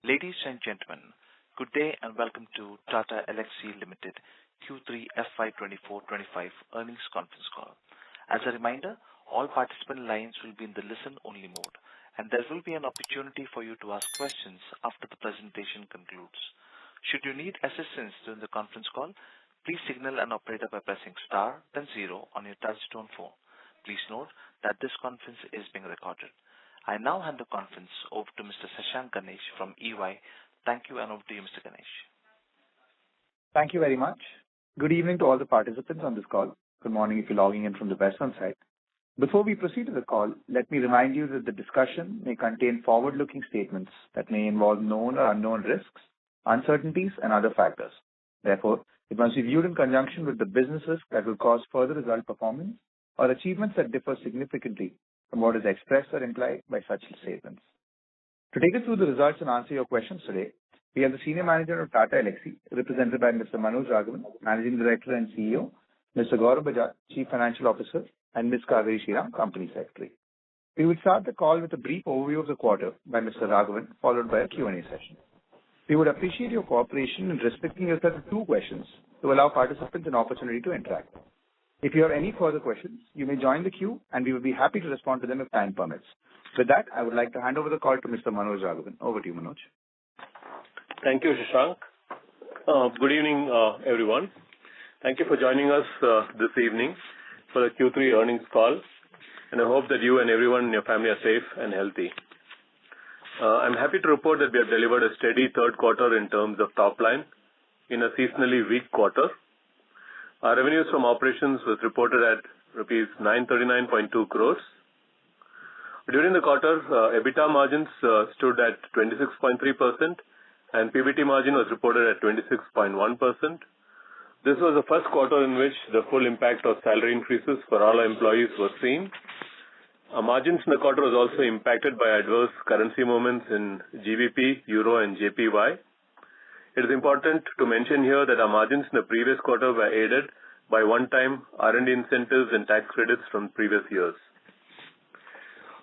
Ladies and gentlemen, good day and welcome to Tata Elexi Limited Q3FY24-25 earnings conference call. As a reminder, all participant lines will be in the listen-only mode, and there will be an opportunity for you to ask questions after the presentation concludes. Should you need assistance during the conference call, please signal an operator by pressing star then 0 on your touchtone phone. Please note that this conference is being recorded. I now hand the conference over to Mr. Shashank Ganesh from EY. Thank you, and over to you, Mr. Ganesh. Thank you very much. Good evening to all the participants on this call. Good morning if you're logging in from the Western side. Before we proceed to the call, let me remind you that the discussion may contain forward-looking statements that may involve known or unknown risks, uncertainties, and other factors. Therefore, it must be viewed in conjunction with the business risk that will cause further result performance or achievements that differ significantly from what is expressed or implied by such statements. To take us through the results and answer your questions today, we have the Senior Manager of Tata Elexi, represented by Mr. Manoj Raghavan, Managing Director and CEO, Mr. Gaurav Bajaj, Chief Financial Officer, and Ms. Kaveri Sriram, Company Secretary. We will start the call with a brief overview of the quarter by Mr. Raghavan, followed by a Q&A session. We would appreciate your cooperation in restricting yourself to 2 questions to allow participants an opportunity to interact. If you have any further questions, you may join the queue and we will be happy to respond to them if time permits. With that, I would like to hand over the call to Mr. Manoj Raghavan. Over to you, Manoj. Thank you, Shashank. Good evening, everyone. Thank you for joining us this evening for the Q3 earnings call, and I hope that you and everyone in your family are safe and healthy. I'm happy to report that we have delivered a steady third quarter in terms of top line in a seasonally weak quarter. Our revenues from operations was reported at rupees 939.2 crores. During the quarter, EBITDA margins stood at 26.3% and PBT margin was reported at 26.1%. This was the first quarter in which the full impact of salary increases for all our employees was seen. Our margins in the quarter was also impacted by adverse currency movements in GBP, Euro and JPY. It is important to mention here that our margins in the previous quarter were aided by one-time R&D incentives and tax credits from previous years.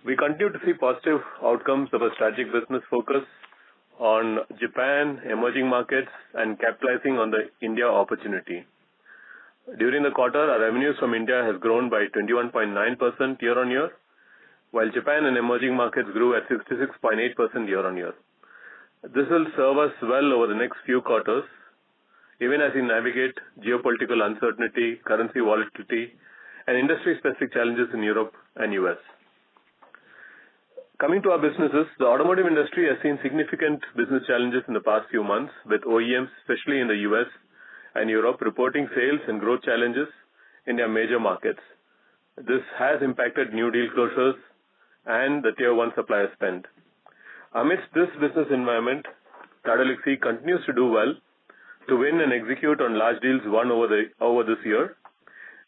We continue to see positive outcomes of a strategic business focus on Japan, emerging markets, and capitalizing on the India opportunity. During the quarter, our revenues from India has grown by 21.9% year-on-year, while Japan and emerging markets grew at 66.8% year-on-year. This will serve us well over the next few quarters, even as we navigate geopolitical uncertainty, currency volatility, and industry-specific challenges in Europe and US. Coming to our businesses, the automotive industry has seen significant business challenges in the past few months, with OEMs, especially in the US and Europe, reporting sales and growth challenges in their major markets. This has impacted new deal closures and the Tier 1 supplier spend. Amidst this business environment, Tata Elxsi continues to do well to win and execute on large deals won over this year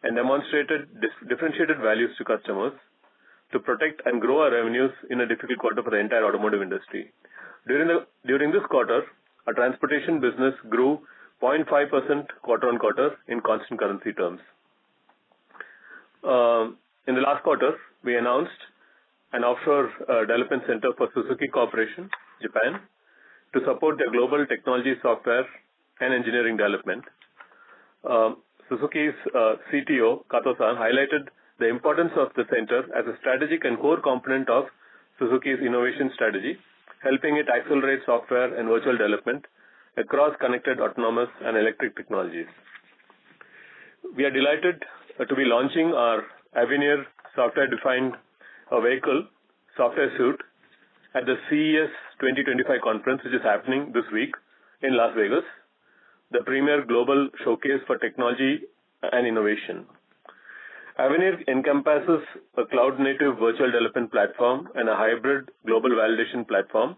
and demonstrated differentiated values to customers to protect and grow our revenues in a difficult quarter for the entire automotive industry. During this quarter, our transportation business grew 0.5% quarter-on-quarter in constant currency terms. In the last quarter, we announced an offshore development center for Suzuki Corporation, Japan, to support their global technology, software, and engineering development. Suzuki's CTO, Kato-san, highlighted the importance of the center as a strategic and core component of Suzuki's innovation strategy, helping it accelerate software and virtual development across connected, autonomous, and electric technologies. We are delighted to be launching our Avenir software-defined vehicle software suite at the CES 2025 conference, which is happening this week in Las Vegas, the premier global showcase for technology and innovation. Avenir encompasses a cloud-native virtual development platform and a hybrid global validation platform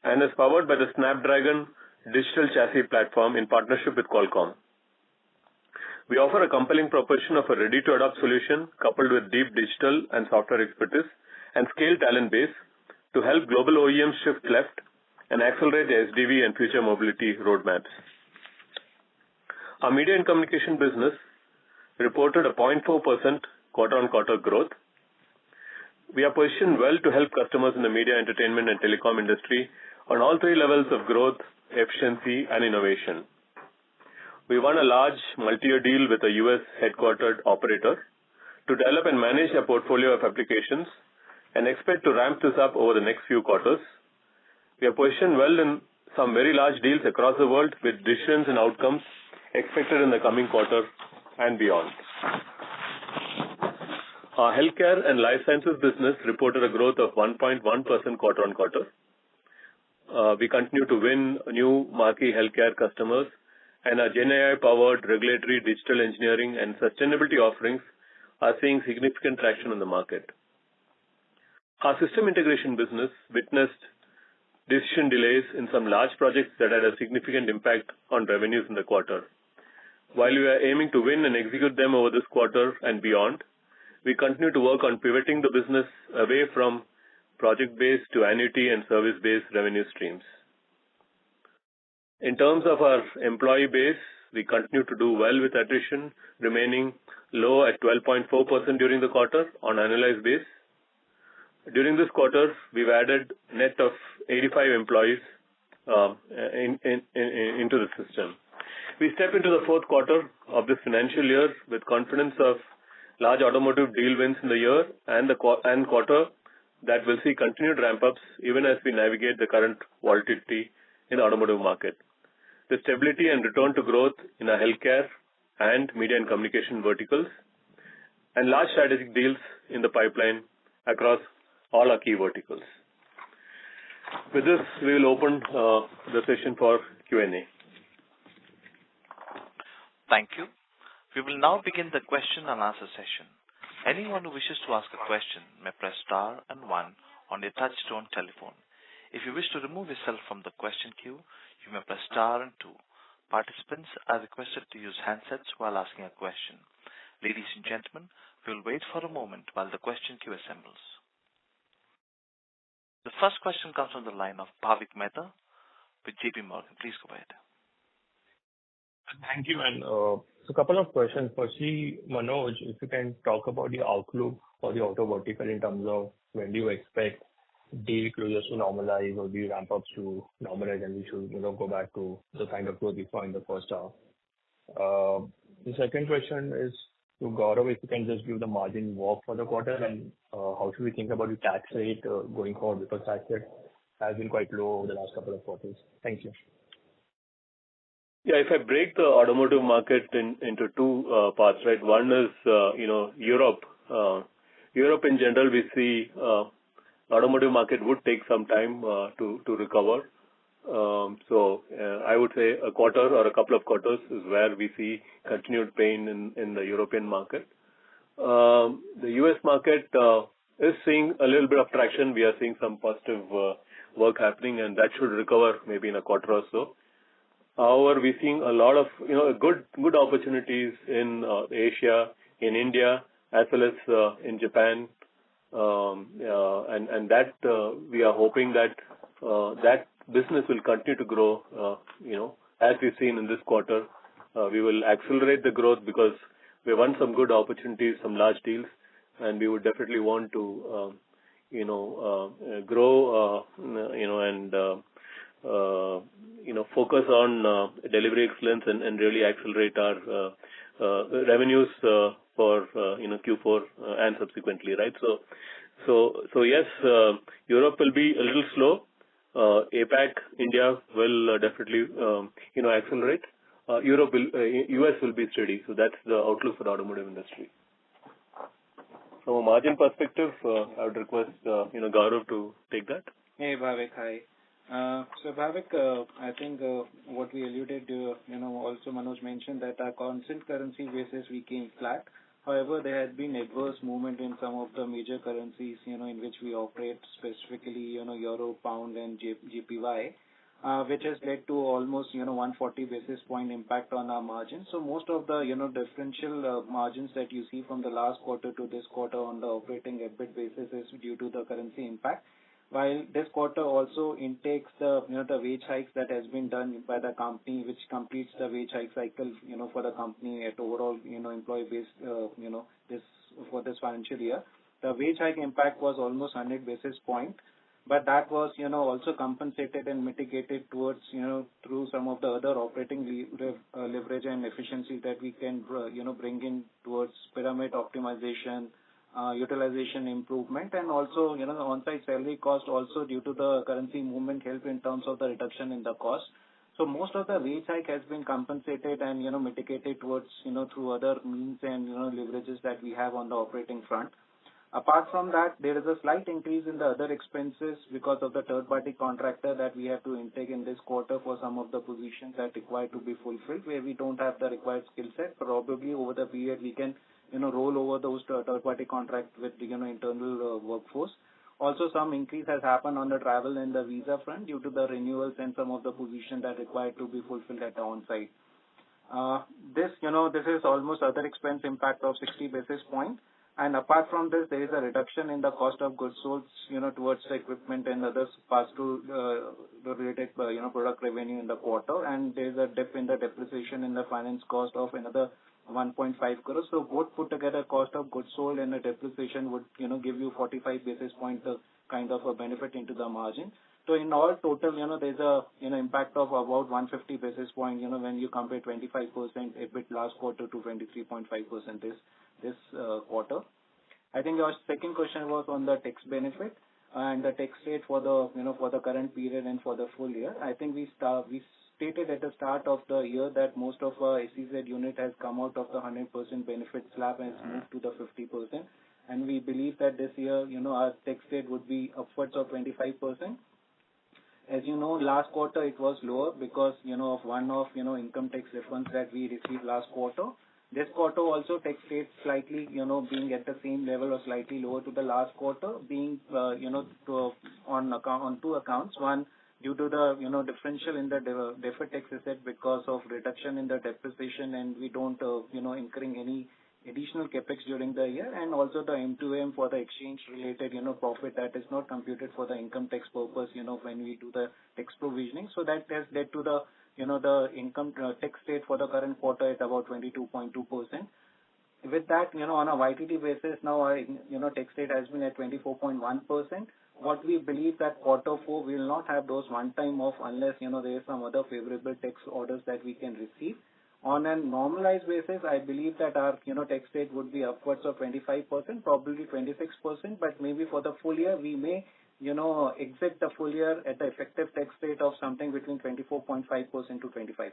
and is powered by the Snapdragon digital chassis platform in partnership with Qualcomm. We offer a compelling proposition of a ready-to-adopt solution coupled with deep digital and software expertise and scale talent base to help global OEMs shift left and accelerate the SDV and future mobility roadmaps. Our media and communication business reported a 0.4% quarter-on-quarter growth. We are positioned well to help customers in the media, entertainment, and telecom industry on all three levels of growth, efficiency, and innovation. We won a large multi-year deal with a US headquartered operator to develop and manage a portfolio of applications and expect to ramp this up over the next few quarters. We are positioned well in some very large deals across the world with decisions and outcomes expected in the coming quarter and beyond. Our healthcare and life sciences business reported a growth of 1.1% quarter-on-quarter. We continue to win new marquee healthcare customers, and our GenAI-powered regulatory, digital engineering, and sustainability offerings are seeing significant traction in the market. Our system integration business witnessed decision delays in some large projects that had a significant impact on revenues in the quarter. While we are aiming to win and execute them over this quarter and beyond, we continue to work on pivoting the business away from project-based to annuity and service-based revenue streams. In terms of our employee base, we continue to do well with attrition remaining low at 12.4% during the quarter on annualized base. During this quarter, we've added net of 85 employees into the system. We step into the fourth quarter of this financial year with confidence of large automotive deal wins in the year and quarter that will see continued ramp-ups even as we navigate the current volatility in the automotive market. The stability and return to growth in our healthcare and media and communication verticals and large strategic deals in the pipeline across all our key verticals. With this, we will open the session for Q&A. Thank you. We will now begin the question and answer session. Anyone who wishes to ask a question may press star and one on your touch-tone telephone. If you wish to remove yourself from the question queue, you may press star and two. Participants are requested to use handsets while asking a question. Ladies and gentlemen, we will wait for a moment while the question queue assembles. The first question comes from the line of Bhavik Mehta with JP Morgan. Please go ahead. Thank you. And so a couple of questions. Firstly, Manoj, if you can talk about the outlook for the auto vertical in terms of when do you expect deal closures to normalize or the ramp-ups to normalize, and we should go back to the kind of growth we saw in the first half. The second question is to Gaurav, if you can just give the margin walk for the quarter, and how should we think about the tax rate going forward, because tax rate has been quite low over the last couple of quarters. Thank you. Yeah, if I break the automotive market into two parts, right? One is, Europe. Europe in general, we see automotive market would take some time to recover. So I would say a quarter or a couple of quarters is where we see continued pain in the European market. The US market is seeing a little bit of traction. We are seeing some positive work happening, and that should recover maybe in a quarter or so. However, we're seeing a lot of good opportunities in Asia, in India, as well as in Japan, and that we are hoping that that business will continue to grow. As we've seen in this quarter, we will accelerate the growth because we won some good opportunities, some large deals, and we would definitely want to grow and focus on delivery excellence and really accelerate our revenues for Q4 and subsequently, right? So yes, Europe will be a little slow. APAC, India will definitely accelerate. US will be steady. So that's the outlook for the automotive industry. From a margin perspective, I would request Gaurav to take that. Hey, Bhavik, hi. So Bhavik, I think what we alluded to, also Manoj mentioned that our constant currency basis we came flat. However, there had been adverse movement in some of the major currencies, in which we operate, specifically, Euro, Pound, and GPY, which has led to almost, 140 basis point impact on our margins. So most of the, differential margins that you see from the last quarter to this quarter on the operating EBIT basis is due to the currency impact. While this quarter also intakes the, the wage hikes that has been done by the company, which completes the wage hike cycle, for the company at overall, employee base, for this financial year. The wage hike impact was almost 100 basis point, but that was, also compensated and mitigated towards, through some of the other operating leverage and efficiency that we can, bring in towards pyramid optimization, utilization improvement, and also, the on-site salary cost also due to the currency movement help in terms of the reduction in the cost. So most of the wage hike has been compensated and, mitigated towards, through other means and, leverages that we have on the operating front. Apart from that, there is a slight increase in the other expenses because of the third-party contractor that we have to intake in this quarter for some of the positions that require to be fulfilled, where we don't have the required skill set. Probably over the period, we can, roll over those third-party contract with, internal workforce. Also, some increase has happened on the travel and the visa front due to the renewals and some of the positions that require to be fulfilled at the on-site. This is almost other expense impact of 60 basis points. And apart from this, there is a reduction in the cost of goods sold, towards the equipment and others passed to the related, product revenue in the quarter. And there is a dip in the depreciation in the finance cost of another 1.5 crores. So both put together, cost of goods sold and the depreciation would, give you 45 basis points kind of a benefit into the margin. So in all total, there's a, impact of about 150 basis points, when you compare 25% EBIT last quarter to 23.5% this quarter. I think your second question was on the tax benefit and the tax rate for the, for the current period and for the full year. I think we stated at the start of the year that most of our SEZ unit has come out of the 100% benefit slab and has moved to the 50%. And we believe that this year, our tax rate would be upwards of 25%. As you know, last quarter it was lower because, of one-off, income tax refunds that we received last quarter. This quarter also tax rate slightly, being at the same level or slightly lower to the last quarter, being, on two accounts. One, due to the, differential in the deferred tax asset because of reduction in the depreciation and we don't, incurring any additional capex during the year, and also the M2M for the exchange related, profit that is not computed for the income tax purpose, when we do the tax provisioning. So that has led to the, the income tax rate for the current quarter at about 22.2%. With that, on a YTD basis now, tax rate has been at 24.1%. What we believe that quarter 4 will not have those one time off unless, there is some other favorable tax orders that we can receive. On a normalized basis, I believe that our, tax rate would be upwards of 25%, probably 26%, but maybe for the full year, we may, exit the full year at the effective tax rate of something between 24.5% to 25%.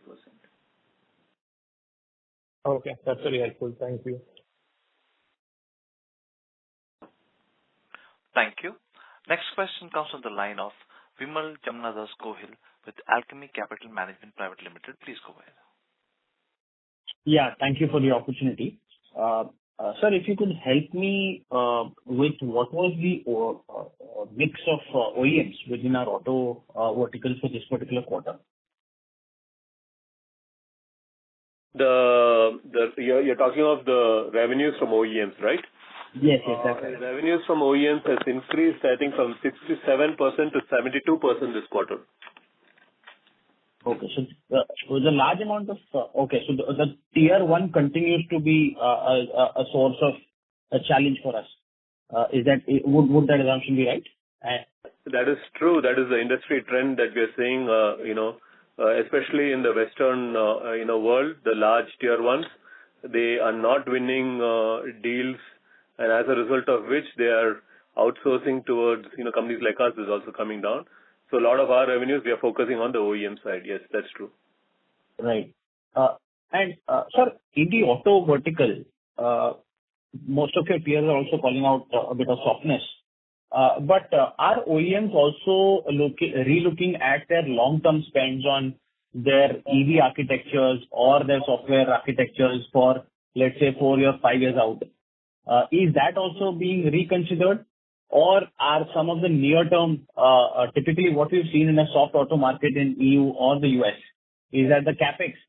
Okay, that's very helpful. Thank you. Thank you. Next question comes from the line of Vimal Jamnadas Gohil with Alchemy Capital Management Private Limited. Please go ahead. Yeah, thank you for the opportunity. Sir, if you could help me with what was the mix of OEMs within our auto vertical for this particular quarter? You're talking of the revenues from OEMs, right? Yes, that's right. Revenues from OEMs has increased, I think, from 67% to 72% this quarter. Okay, so the large amount of the tier 1 continues to be a source of a challenge for us. Would that assumption be right? That is true. That is the industry trend that we are seeing. Especially in the Western world, the large tier 1s, they are not winning deals, and as a result of which they are outsourcing towards companies like us is also coming down. So a lot of our revenues, we are focusing on the OEM side. Yes, that's true. Right. And sir, in the auto vertical, most of your peers are also calling out a bit of softness. But are OEMs also relooking at their long-term spends on their EV architectures or their software architectures for, let's say, 4 years, 5 years out? Is that also being reconsidered? Or are some of the near-term, typically what we've seen in a soft auto market in EU or the US, is that the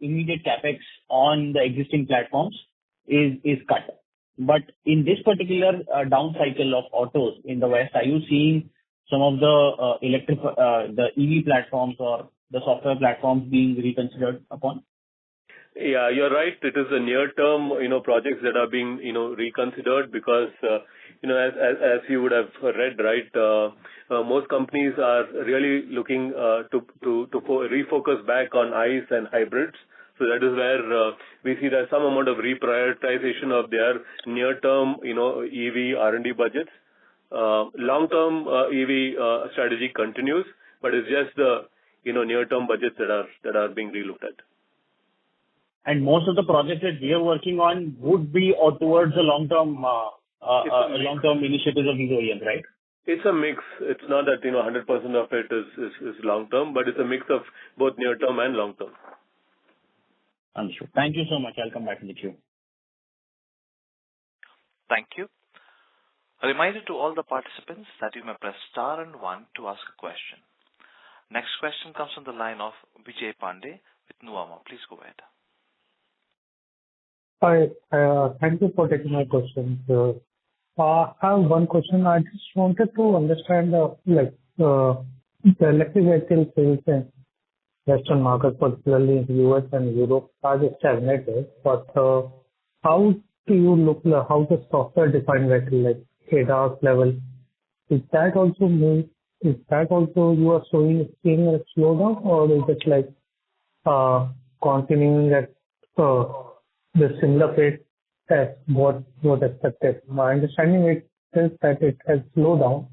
immediate capex on the existing platforms is cut. But in this particular down cycle of autos in the West, are you seeing some of the the EV platforms or the software platforms being reconsidered upon? Yeah, you're right. It is the near-term, projects that are being, reconsidered because, as you would have read, right, most companies are really looking to refocus back on ICE and hybrids. So that is where we see that some amount of reprioritization of their near-term, EV R&D budgets. Long-term EV strategy continues, but it's just the, near-term budgets that are being relooked at. And most of the projects that we are working on would be or towards the long-term initiatives of these OEMs, right? It's a mix. It's not that 100% of it is long-term, but it's a mix of both near-term and long-term. Understood. Thank you so much. I'll come back in the queue. Thank you. A reminder to all the participants that you may press star and 1 to ask a question. Next question comes from the line of Vijay Pandey with Nuvama. Please go ahead. Hi. Thank you for taking my question. I have one question. I just wanted to understand, the electric vehicle sales in Western markets, particularly in the US and Europe, are stagnated. But how do you look at how the software-defined vehicle, like ADAS level, is that also you are seeing a slowdown, or is it like continuing at the similar pace as what was expected? My understanding is that it has slowed down.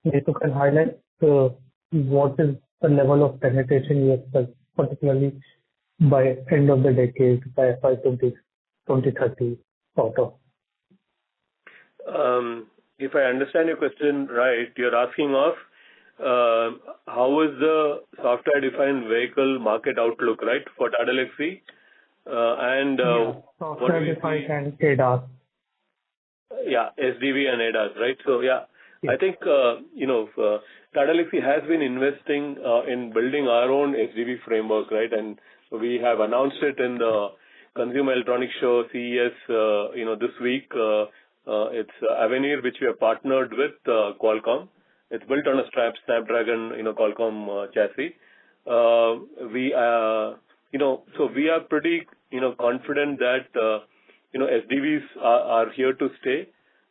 If you can highlight what is the level of penetration you expect, particularly by end of the decade, by FY 2030 sort of. If I understand your question right, you're asking of how is the software-defined vehicle market outlook, right, for Tata Elexi? Software-defined and ADAS. Yeah, SDV and ADAS, right? So, yeah. I think, Tata Elxsi has been investing in building our own SDV framework, right? And we have announced it in the Consumer Electronics Show, CES, this week. It's Avenir, which we have partnered with Qualcomm. It's built on a Snapdragon, Qualcomm chassis. So we are pretty, confident that, SDVs are here to stay.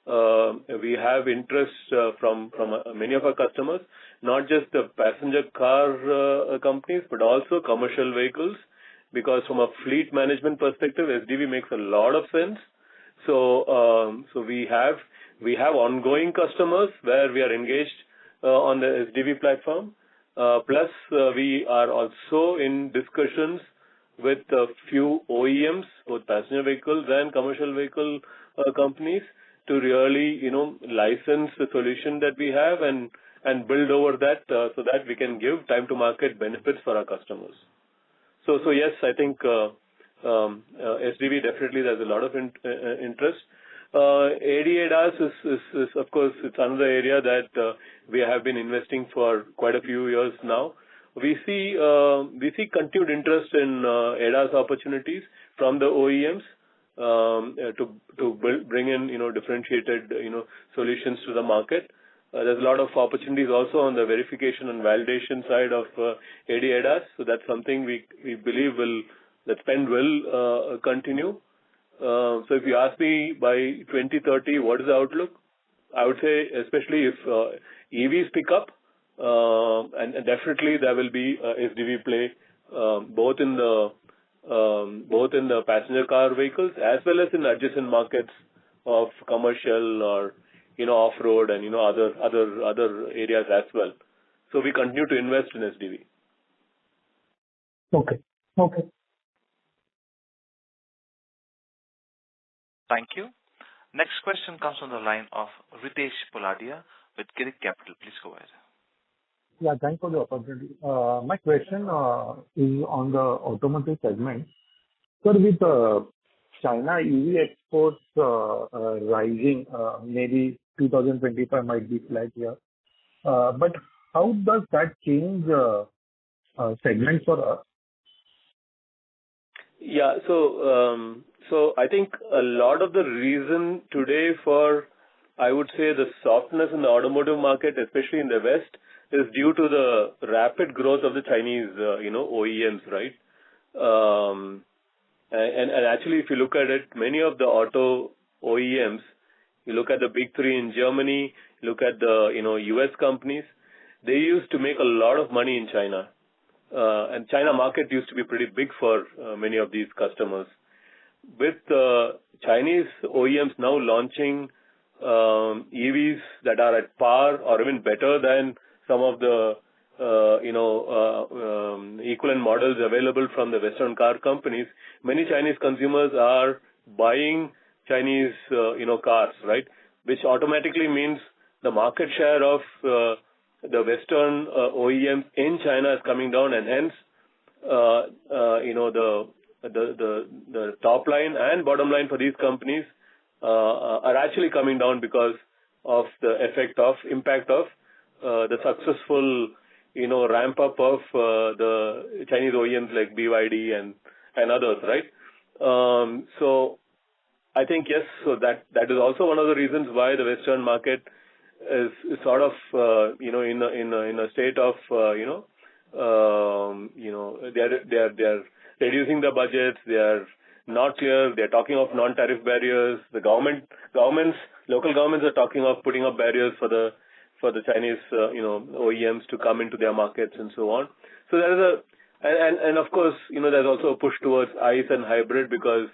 We have interest from many of our customers, not just the passenger car companies, but also commercial vehicles, because from a fleet management perspective, SDV makes a lot of sense. So we have ongoing customers where we are engaged on the SDV platform. Plus, we are also in discussions with a few OEMs, both passenger vehicles and commercial vehicle companies, to really, license the solution that we have and build over that so that we can give time to market benefits for our customers. So yes, I think SDV definitely there's a lot of interest. AD/ADAS is of course it's another area that we have been investing for quite a few years now. We see continued interest in ADAS opportunities from the OEMs to bring in differentiated solutions to the market. There's a lot of opportunities also on the verification and validation side of AD/ADAS. So that's something we believe that spend will continue. So if you ask me by 2030, what is the outlook? I would say, especially if EVs pick up, and definitely there will be a SDV play both in the passenger car vehicles as well as in adjacent markets of commercial or off-road and other areas as well. So we continue to invest in SDV. Okay. Thank you. Next question comes from the line of Ritesh Poladia with Girik Capital. Please go ahead. Yeah, thanks for the opportunity. My question is on the automotive segment. So with China EV exports rising, maybe 2025 might be flat here. But how does that change segment for us? Yeah, so I think a lot of the reason today for, I would say, the softness in the automotive market, especially in the West, is due to the rapid growth of the Chinese, OEMs, right? And actually, if you look at it, many of the auto OEMs, you look at the big three in Germany, look at the US companies, they used to make a lot of money in China. And China market used to be pretty big for many of these customers. With Chinese OEMs now launching EVs that are at par or even better than some of the equivalent models available from the Western car companies, many Chinese consumers are buying Chinese cars, right? Which automatically means the market share of the Western OEMs in China is coming down, and hence the top line and bottom line for these companies are actually coming down because of the impact of the successful ramp up of the Chinese OEMs like BYD and others, right? So I think yes, so that is also one of the reasons why the Western market is sort of in a state of they're reducing the budgets, they are not clear, they're talking of non-tariff barriers. The local governments are talking of putting up barriers for the Chinese OEMs to come into their markets and so on. So there is and of course there's also a push towards ICE and hybrid, because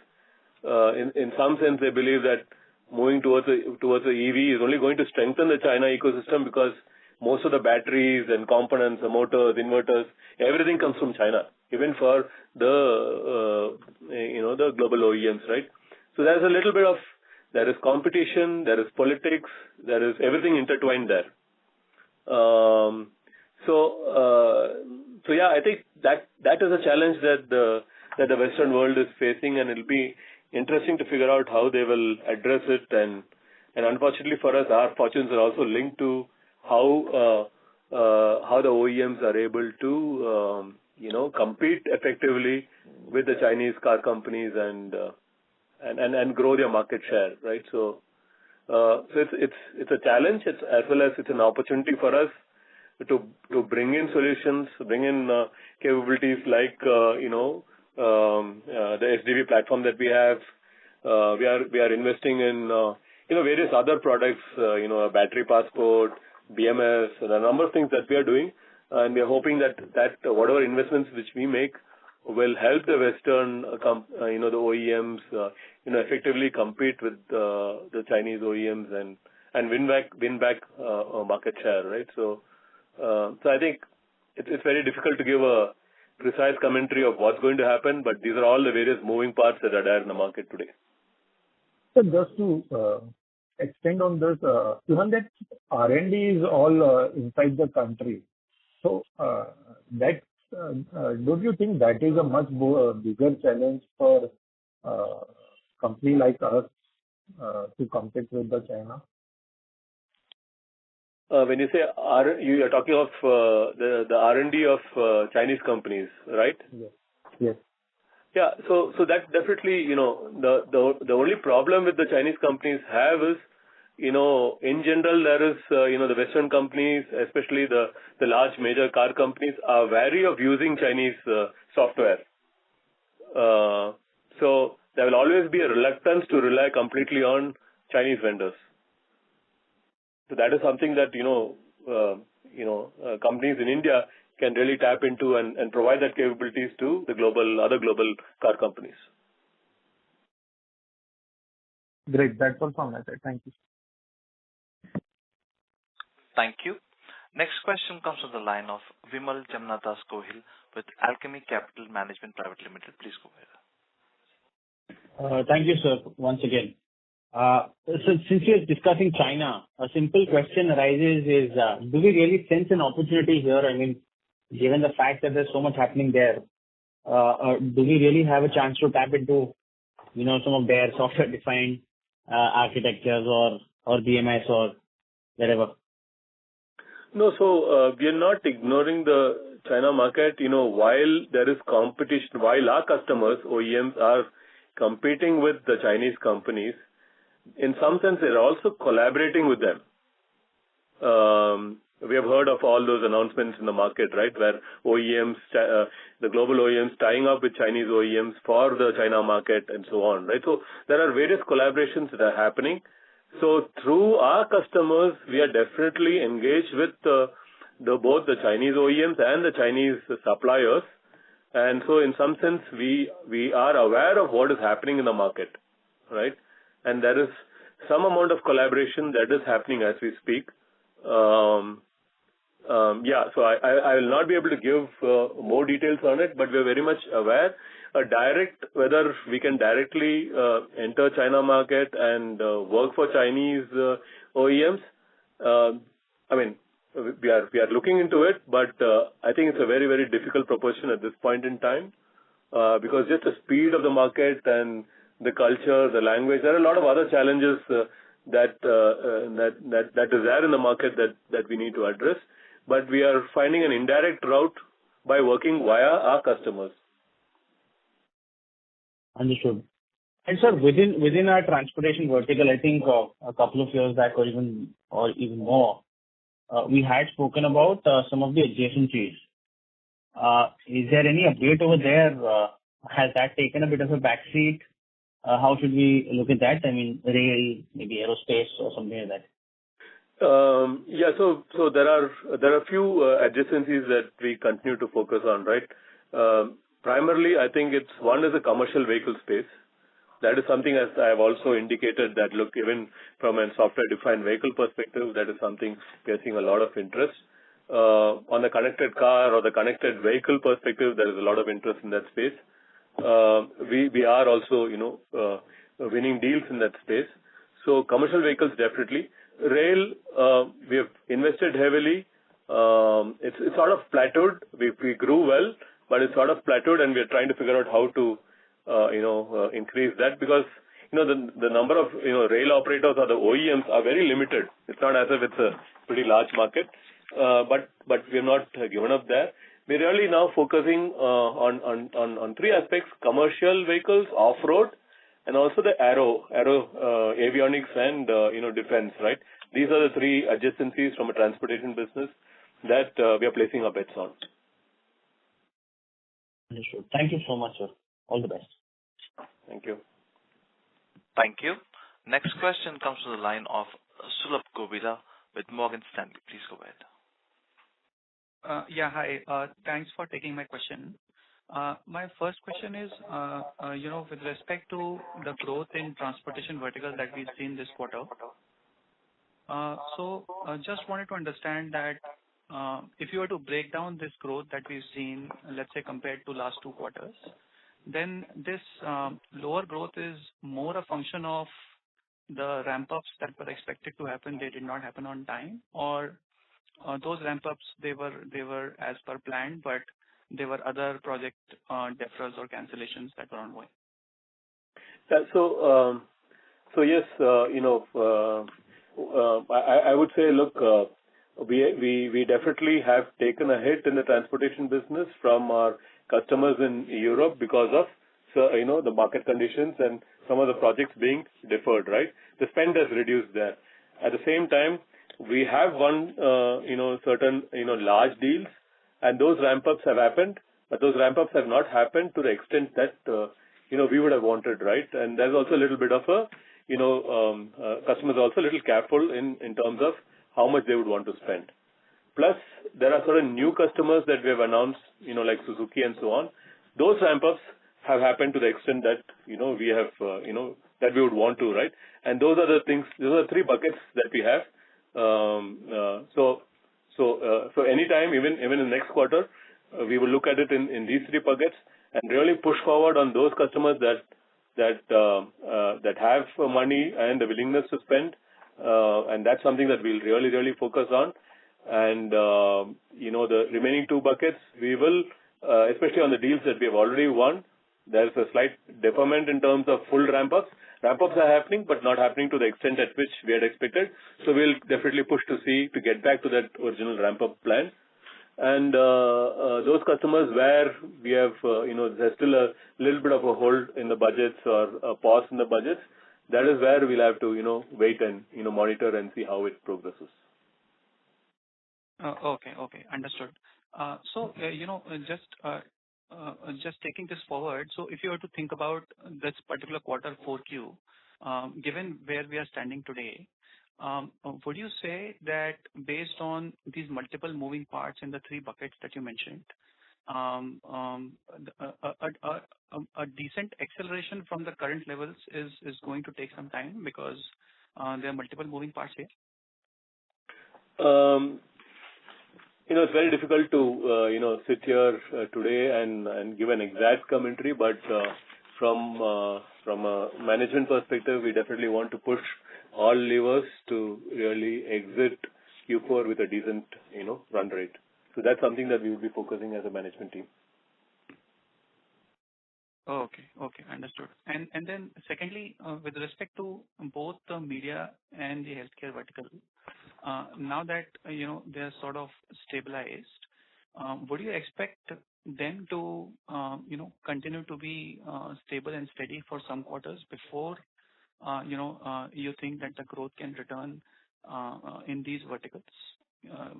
in some sense they believe that moving towards the EV is only going to strengthen the China ecosystem, because most of the batteries and components, the motors, inverters, everything comes from China, even for the the global OEMs, right? So there's a little bit of, there is competition, there is politics, there is everything intertwined there. So yeah, I think that is a challenge that the Western world is facing, and it'll be interesting to figure out how they will address it. And unfortunately for us, our fortunes are also linked to how the OEMs are able to compete effectively with the Chinese car companies and grow their market share, right? So it's a challenge, as well as it's an opportunity for us to bring in solutions, bring in capabilities like the SDV platform that we have. We are investing in various other products, a battery passport, BMS, and a number of things that we are doing, and we are hoping that whatever investments which we make will help the Western the OEMs effectively compete with the Chinese OEMs and win back market share, right? So I think it's very difficult to give a precise commentary of what's going to happen, but these are all the various moving parts that are there in the market today. So just to extend on this, given that R&D is all inside the country, so don't you think that is a much bigger challenge for a company like us to compete with the China? When you say you are talking of the R&D of Chinese companies, right? Yes. Yeah. So that definitely, the only problem with the Chinese companies have is, in general, there is, the Western companies, especially the large major car companies, are wary of using Chinese software. So there will always be a reluctance to rely completely on Chinese vendors. So that is something that, companies in India can really tap into and provide that capabilities to the other global car companies. Great. That's all from my side. Thank you. Thank you. Next question comes from the line of Vimal Jamnadas Gohil with Alchemy Capital Management Private Limited. Please go ahead. Thank you, sir, once again. So since you're discussing China, a simple question arises is, do we really sense an opportunity here? I mean, given the fact that there's so much happening there, do we really have a chance to tap into, some of their software-defined architectures or BMS or wherever? No, so we are not ignoring the China market. While there is competition, while our customers, OEMs, are competing with the Chinese companies, in some sense, they're also collaborating with them. We have heard of all those announcements in the market, right, where OEMs, the global OEMs tying up with Chinese OEMs for the China market and so on, right? So there are various collaborations that are happening. So through our customers, we are definitely engaged with both the Chinese OEMs and the Chinese suppliers. And so in some sense, we are aware of what is happening in the market, right? And there is some amount of collaboration that is happening as we speak. So I will not be able to give more details on it, but we're very much aware. Whether we can directly enter China market and work for Chinese OEMs, we are looking into it, but I think it's a very, very difficult proposition at this point in time because just the speed of the market and the culture, the language, there are a lot of other challenges that is there in the market that we need to address. But we are finding an indirect route by working via our customers. Understood. And sir, within our transportation vertical, I think a couple of years back or even more, we had spoken about some of the adjacencies. Is there any update over there? Has that taken a bit of a backseat? How should we look at that? I mean, rail, maybe aerospace or something like that. So there are a few adjacencies that we continue to focus on, right? Primarily, I think one is the commercial vehicle space. That is something, as I have also indicated, that look, even from a software-defined vehicle perspective, that is something we are seeing a lot of interest. On the connected car or the connected vehicle perspective, there is a lot of interest in that space. We are also, winning deals in that space. So commercial vehicles, definitely. Rail, we have invested heavily. It's sort of plateaued. We grew well, but it's sort of plateaued, and we are trying to figure out how to increase that because the number of rail operators or the OEMs are very limited. It's not as if it's a pretty large market, but we have not given up there. We're really now focusing on three aspects: commercial vehicles, off-road, and also the aero avionics and defense. Right? These are the three adjacencies from a transportation business that we are placing our bets on. Understood. Thank you so much, sir. All the best. Thank you. Thank you. Next question comes from the line of Sulabh Govila with Morgan Stanley. Please go ahead. Hi. Thanks for taking my question. My first question is, with respect to the growth in transportation vertical that we've seen this quarter. Just wanted to understand that if you were to break down this growth that we've seen, let's say compared to last 2 quarters, then this lower growth is more a function of the ramp-ups that were expected to happen, they did not happen on time, or those ramp-ups, they were as per plan, but there were other project deferrals or cancellations that were ongoing. Yes, I would say, look, we definitely have taken a hit in the transportation business from our customers in Europe because of the market conditions and some of the projects being deferred, right? The spend has reduced there. At the same time, we have won certain large deals, and those ramp-ups have happened, but those ramp-ups have not happened to the extent that we would have wanted, right? And there's also a little bit of customers are also a little careful in terms of how much they would want to spend. Plus, there are certain new customers that we have announced, like Suzuki and so on. Those ramp-ups have happened to the extent that we have that we would want to, right? And those are the things. Those are 3 buckets that we have. So anytime, even in the next quarter, we will look at it in these 3 buckets and really push forward on those customers that have money and the willingness to spend, and that's something that we'll really focus on. And the remaining 2 buckets, we will, especially on the deals that we have already won, there's a slight deferment in terms of full ramp-ups. Ramp-ups are happening, but not happening to the extent at which we had expected. So we'll definitely push to get back to that original ramp-up plan. And those customers where we have, there's still a little bit of a hold in the budgets or a pause in the budgets, that is where we'll have to, wait and, monitor and see how it progresses. Okay, understood. Just just taking this forward, so if you were to think about this particular quarter 4Q, given where we are standing today, would you say that based on these multiple moving parts in the three buckets that you mentioned, a decent acceleration from the current levels is going to take some time because there are multiple moving parts here? It's very difficult to, sit here today and give an exact commentary, but from a management perspective, we definitely want to push all levers to really exit Q4 with a decent, run rate. So that's something that we will be focusing as a management team. Okay, understood. And then secondly, with respect to both the media and the healthcare vertical, now that they are sort of stabilized, would you expect them to continue to be stable and steady for some quarters before you think that the growth can return in these verticals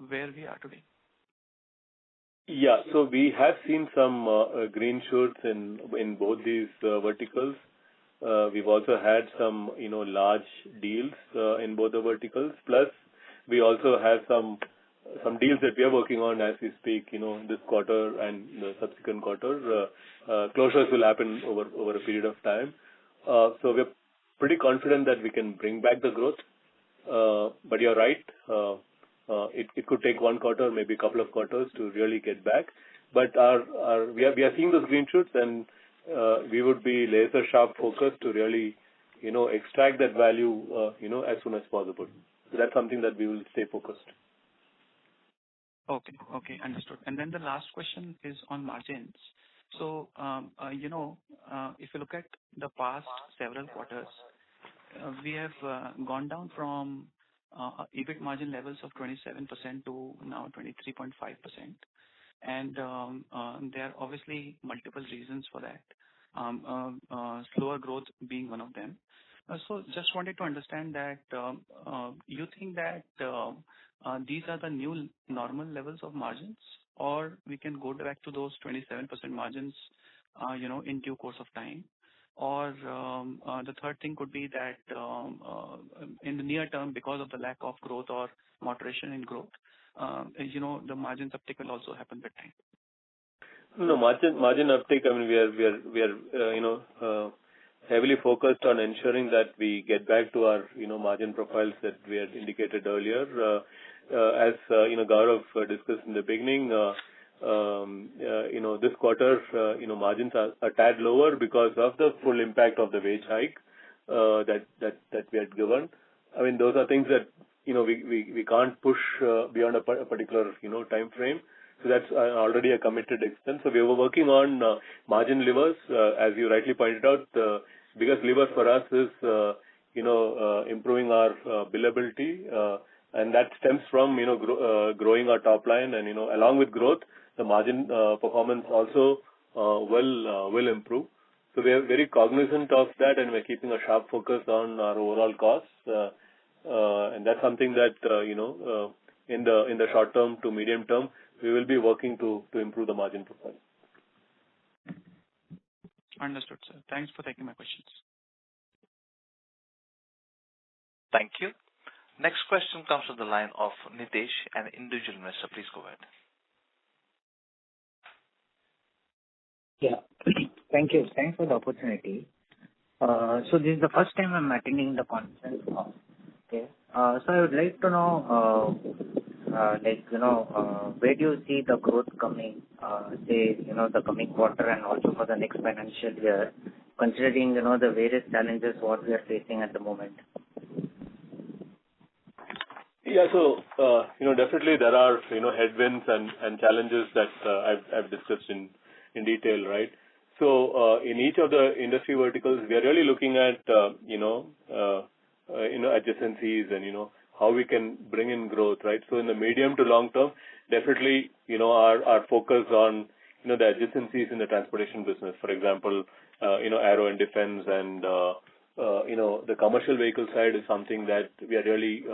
where we are today? Yeah, so we have seen some green shoots in both these verticals. We've also had some large deals in both the verticals. Plus, we also have some deals that we are working on as we speak. This quarter and the subsequent quarter, closures will happen over a period of time. So we're pretty confident that we can bring back the growth. But you're right. It could take one quarter, maybe a couple of quarters to really get back. But we are seeing those green shoots, and we would be laser sharp focused to really extract that value as soon as possible. So that's something that we will stay focused. Okay, understood. And then the last question is on margins. So if you look at the past several quarters, we have gone down from EBIT margin levels of 27% to now 23.5%. And there are obviously multiple reasons for that, slower growth being one of them. So just wanted to understand that you think that these are the new normal levels of margins, or we can go back to those 27% margins, in due course of time. Or the third thing could be that in the near term, because of the lack of growth or moderation in growth, the margins uptick will also happen with time. No, margin uptick, I mean, we are heavily focused on ensuring that we get back to our, margin profiles that we had indicated earlier. As, Gaurav discussed in the beginning, this quarter, margins are a tad lower because of the full impact of the wage hike that we had given. I mean, those are things that, we can't push beyond a particular, time frame. So that's already a committed expense. So we were working on margin levers. As you rightly pointed out, the biggest lever for us is, improving our billability. And that stems from, growing our top line. And, along with growth, the margin performance also will improve. So we are very cognizant of that, and we're keeping a sharp focus on our overall costs. And that's something that, in the short term to medium term, we will be working to improve the margin profile. Understood, sir. Thanks for taking my questions. Thank you. Next question comes from the line of Nitesh, an individual investor. Please go ahead. Yeah. Thank you. Thanks for the opportunity. So this is the first time I'm attending the conference call. Okay. So I would like to know, where do you see the growth coming, the coming quarter and also for the next financial year, considering, the various challenges what we are facing at the moment? Yeah, so, definitely there are, headwinds and challenges that I've discussed in detail, right? So, in each of the industry verticals, we are really looking at, adjacencies and, how we can bring in growth, right? So in the medium to long term, definitely, our focus on, the adjacencies in the transportation business, for example, aero and defense and, the commercial vehicle side is something that we are really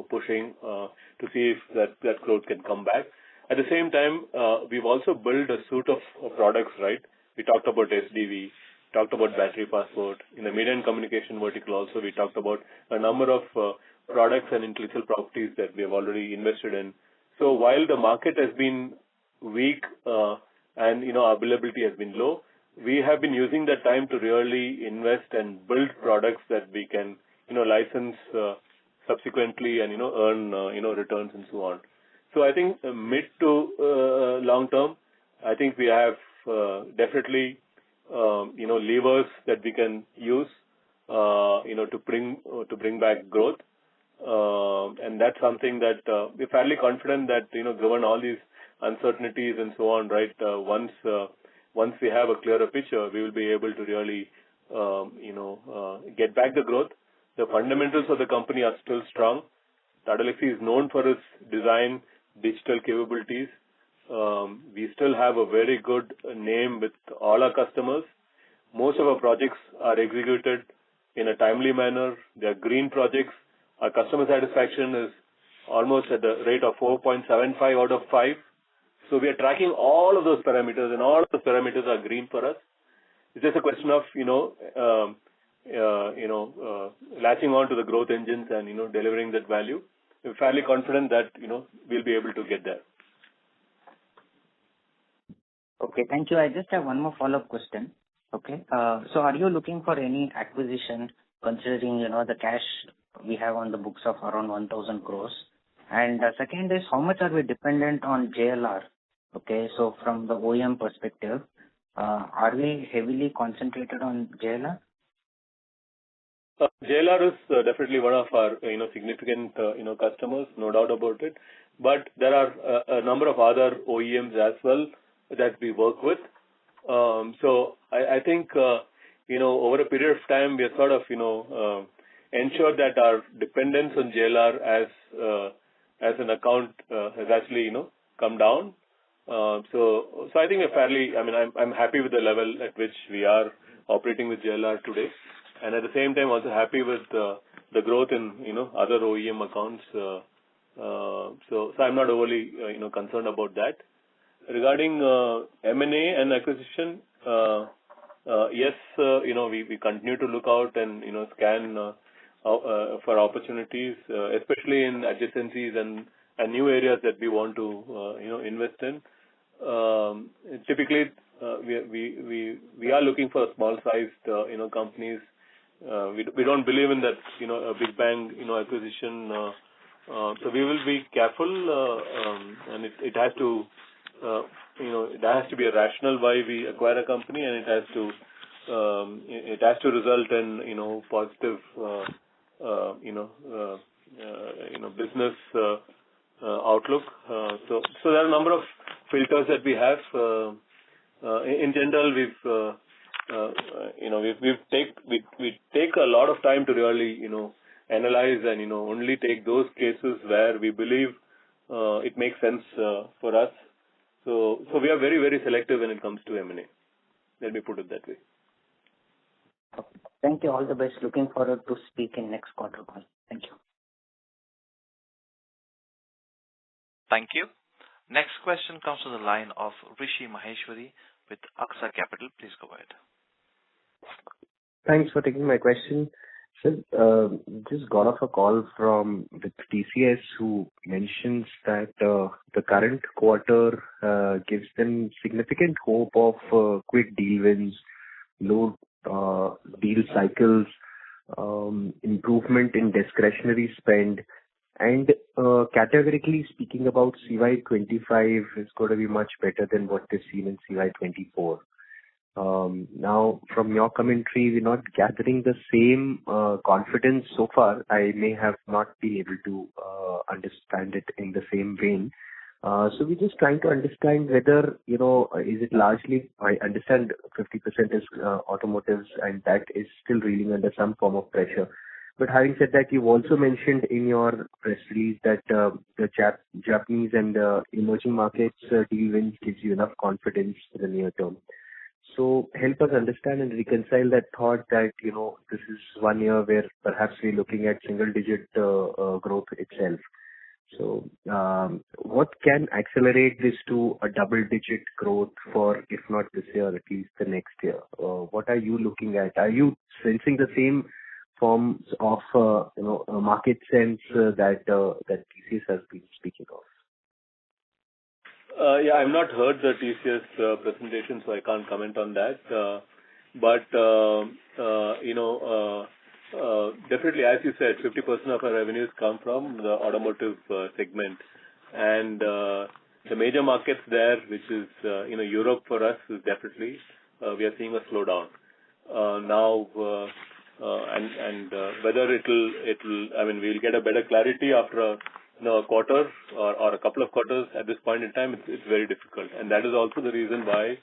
pushing to see if that growth can come back. At the same time, we've also built a suite of products, right, We talked about SDV, talked about battery passport. In the media and communication vertical also, we talked about a number of products and intellectual properties that we have already invested in. So while the market has been weak and availability has been low, we have been using that time to really invest and build products that we can license subsequently and earn returns and so on. So I think mid to long term, I think we have definitely levers that we can use to bring back growth, and that's something that we're fairly confident that given all these uncertainties and so on, right? Once we have a clearer picture, we will be able to really get back the growth. The fundamentals of the company are still strong. Tata Elxsi is known for its design, digital capabilities. We still have a very good name with all our customers. Most of our projects are executed in a timely manner. They are green projects. Our customer satisfaction is almost at the rate of 4.75 out of 5. So we are tracking all of those parameters, and all of those parameters are green for us. It's just a question of latching on to the growth engines and delivering that value. We're fairly confident that we'll be able to get there. Okay, thank you. I just have one more follow-up question. Okay, so are you looking for any acquisition considering the cash we have on the books of around 1,000 crores? And second is, how much are we dependent on JLR? Okay, so from the OEM perspective, are we heavily concentrated on JLR? JLR is definitely one of our significant customers, no doubt about it. But there are a number of other OEMs as well that we work with. So I think over a period of time we are sort of ensured that our dependence on JLR as an account has actually come down. So I think we're fairly. I'm happy with the level at which we are operating with JLR today, and at the same time also happy with the growth in other OEM accounts. So I'm not overly concerned about that. Regarding M&A and acquisition, yes, we continue to look out and scan for opportunities, especially in adjacencies and new areas that we want to invest in. Typically, we are looking for small-sized companies. We don't believe in that a big bang acquisition. So we will be careful, and it has to. There has to be a rationale why we acquire a company, and it has to result in positive business outlook. So there are a number of filters that we have. In general, we take a lot of time to really analyze and only take those cases where we believe it makes sense for us. So we are very, very selective when it comes to M&A. Let me put it that way. Okay. Thank you. All the best. Looking forward to speak in next quarter call. Thank you. Thank you. Next question comes from the line of Rishi Maheshwari with Aksa Capital. Please go ahead. Thanks for taking my question. Sir, just got off a call from the TCS who mentions that the current quarter gives them significant hope of quick deal wins, low deal cycles, improvement in discretionary spend, and categorically speaking about CY25 is going to be much better than what they've seen in CY24. Now, from your commentary, we're not gathering the same confidence so far. I may have not been able to understand it in the same vein. So we're just trying to understand whether, is it largely, I understand 50% is automotives and that is still reeling under some form of pressure. But having said that, you've also mentioned in your press release that the Japanese and emerging markets deal wins gives you enough confidence for the near term. So help us understand and reconcile that thought that, this is 1 year where perhaps we're looking at single-digit growth itself. So, what can accelerate this to a double-digit growth for, if not this year, at least the next year? What are you looking at? Are you sensing the same forms of, market sense that TCS has been speaking of? Yeah, I've not heard the TCS presentation, so I can't comment on that. But definitely, as you said, 50% of our revenues come from the automotive segment. And the major markets there, which is, Europe for us, is definitely, we are seeing a slowdown. Now, whether we'll get a better clarity after a quarter or a couple of quarters. At this point in time, it's very difficult. And that is also the reason why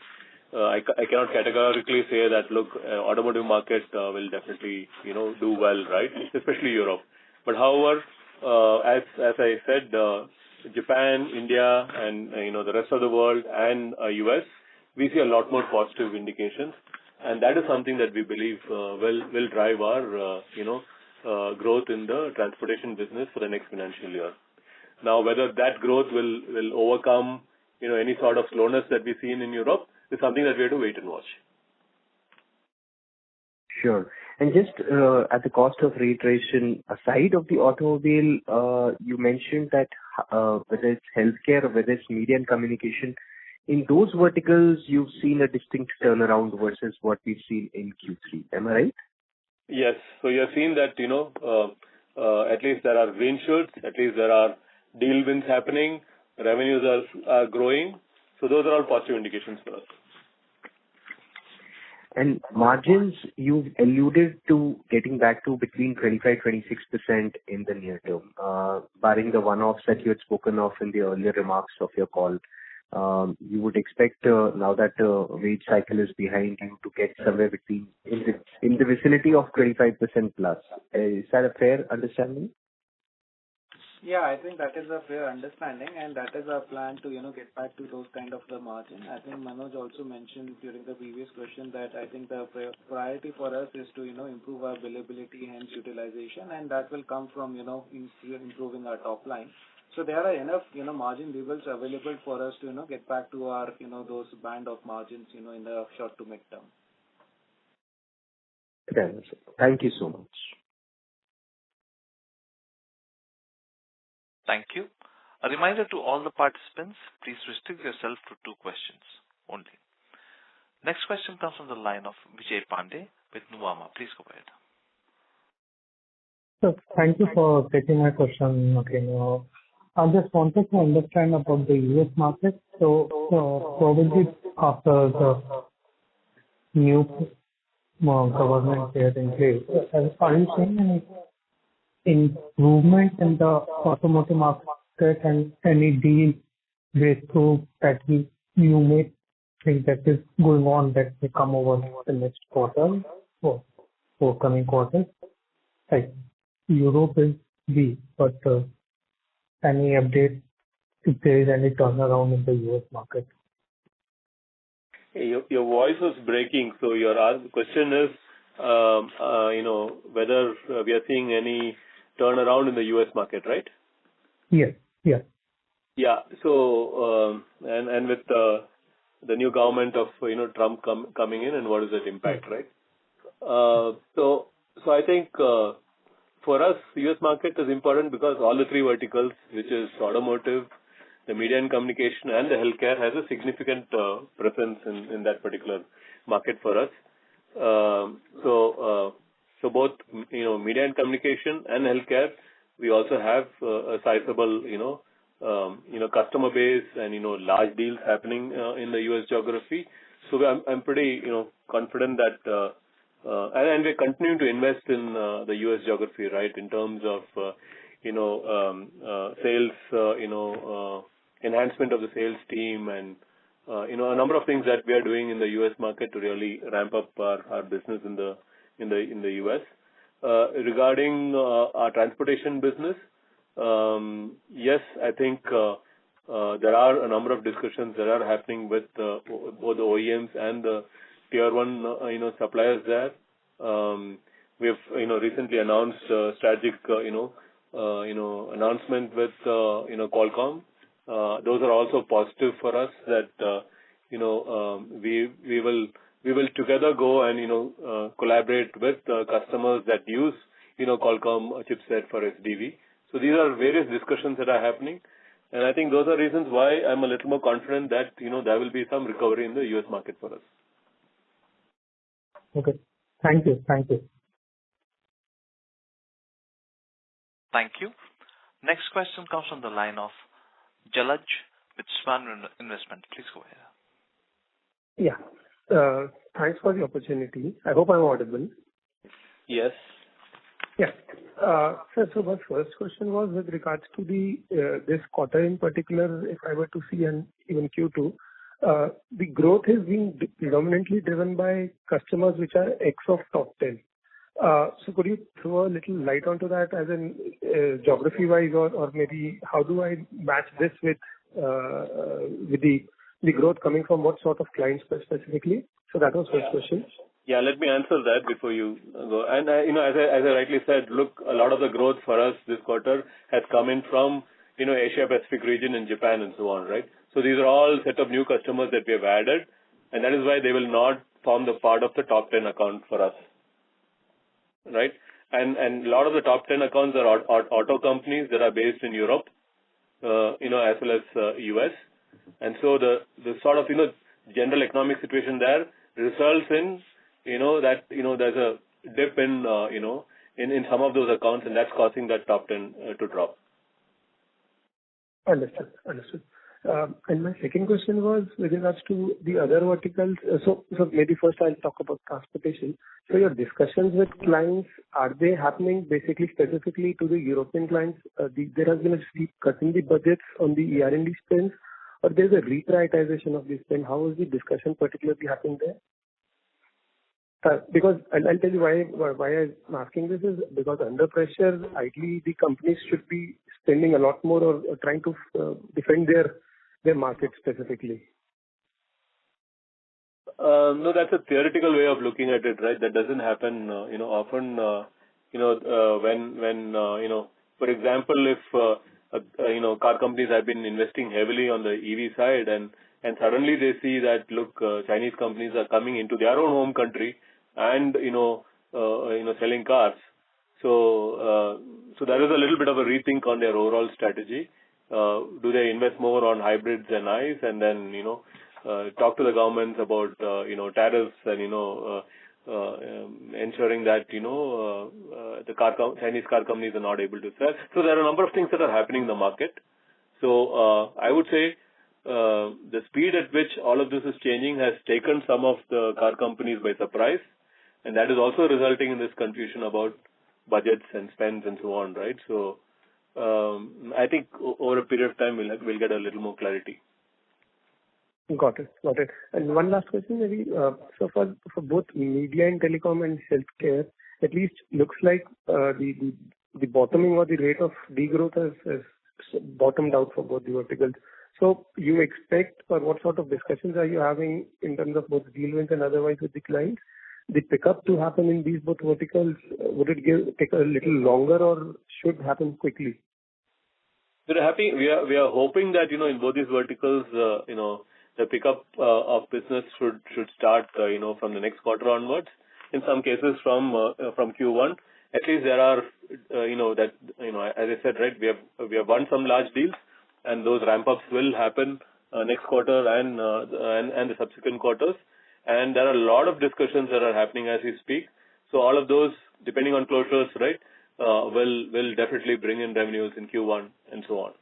I cannot categorically say that, look, automotive market will definitely, do well, right? Especially Europe. But however, as I said, Japan, India, and, the rest of the world and US, we see a lot more positive indications. And that is something that we believe will drive our, growth in the transportation business for the next financial year. Now, whether that growth will overcome, any sort of slowness that we see in Europe is something that we have to wait and watch. Sure. And just at the cost of reiteration, aside of the automobile, you mentioned that whether it's healthcare or whether it's media and communication, in those verticals, you've seen a distinct turnaround versus what we've seen in Q3. Am I right? Yes. So you're seeing that, at least there are green shoots, at least there are deal wins happening, revenues are growing. So those are all positive indications for us. And margins, you've alluded to getting back to between 25-26% in the near term, barring the one-offs that you had spoken of in the earlier remarks of your call. You would expect now that the wage cycle is behind you to get somewhere between in the vicinity of 25% plus. Is that a fair understanding? Yeah, I think that is a fair understanding, and that is our plan to, get back to those kind of the margin. I think Manoj also mentioned during the previous question that I think the priority for us is to, improve our billability and utilization, and that will come from, improving our top line. So there are enough, margin levels available for us to, get back to our, those band of margins, in the short to mid term. Thank you so much. Thank you. A reminder to all the participants, please restrict yourself to 2 questions only. Next question comes from the line of Vijay Pandey with Nuvama. Please go ahead. So thank you for taking my question. Okay, I just wanted to understand about the US market. So probably after the new government here in place, are you seeing any improvement in the automotive market and any deal breakthrough that you may think that is going on that may come over the next quarter or coming quarters? Like Europe is weak, but any update if there is any turnaround in the US market? Your voice was breaking, so your question is, whether we are seeing any turnaround in the US market, right? Yes. Yeah. Yeah. So, and with the new government of, Trump coming in, and what is that impact, right? So I think for us, US market is important because all the 3 verticals, which is automotive, the media and communication, and the healthcare, has a significant presence in that particular market for us. So both, media and communication and healthcare, we also have a sizable, customer base and, large deals happening in the US geography. So I'm pretty, confident that, and we're continuing to invest in the US geography, right, in terms of, sales, enhancement of the sales team and, a number of things that we are doing in the US market to really ramp up our business in the US. Regarding our transportation business, yes, I think there are a number of discussions that are happening with both the OEMs and the tier 1, suppliers there. We have, recently announced strategic, announcement with, Qualcomm. Those are also positive for us that, we will together go and, collaborate with customers that use, Qualcomm chipset for SDV. So these are various discussions that are happening. And I think those are reasons why I'm a little more confident that, there will be some recovery in the US market for us. Okay. Thank you. Thank you. Thank you. Next question comes from the line of Jalaj with Swan Investment. Please go ahead. Yeah. Thanks for the opportunity. I hope I'm audible. Yes. Yeah. So my first question was with regards to this quarter in particular, if I were to see and even Q2, the growth is being predominantly driven by customers which are X of top 10. So could you throw a little light onto that as in geography-wise or maybe how do I match this with the growth coming from what sort of clients specifically? So that was first question. Yeah, let me answer that before you go. And, as I rightly said, look, a lot of the growth for us this quarter has come in from, Asia Pacific region and Japan and so on, right? So these are all set of new customers that we have added, and that is why they will not form the part of the top 10 account for us, right? And a lot of the top 10 accounts are auto companies that are based in Europe, as well as US. And so the sort of, general economic situation there results in, that, there's a dip in, in some of those accounts, and that's causing that top 10 to drop. Understood. And my second question was with regards to the other verticals. So maybe first I'll talk about transportation. So your discussions with clients, are they happening basically specifically to the European clients? There has been a steep cut in the budgets on the ER&D spends, or there's a reprioritization of this spend. How is the discussion particularly happening there? Because I'll tell you why I'm asking this is because under pressure, ideally the companies should be spending a lot more or trying to defend their market specifically. No, that's a theoretical way of looking at it, right? That doesn't happen, often, when for example, if, car companies have been investing heavily on the EV side and suddenly they see that, look, Chinese companies are coming into their own home country and, selling cars. So there is a little bit of a rethink on their overall strategy. Do they invest more on hybrids and ICE and then, talk to the governments about, tariffs and, ensuring that, the Chinese car companies are not able to sell. So there are a number of things that are happening in the market. So I would say the speed at which all of this is changing has taken some of the car companies by surprise. And that is also resulting in this confusion about budgets and spends and so on, right? So I think over a period of time, we'll get a little more clarity. Got it. And one last question, maybe. So for both media and telecom and healthcare, at least looks like the bottoming or the rate of degrowth has bottomed out for both the verticals. So you expect, or what sort of discussions are you having in terms of both deal wins and otherwise with the clients? The pickup to happen in these both verticals, would it take a little longer or should happen quickly? We're happy. We are hoping that, in both these verticals, the pickup of business should start, from the next quarter onwards. In some cases from Q1. At least there are, as I said, right, we have won some large deals, and those ramp-ups will happen next quarter and the subsequent quarters. And there are a lot of discussions that are happening as we speak. So all of those, depending on closures, right, will definitely bring in revenues in Q1 and so on.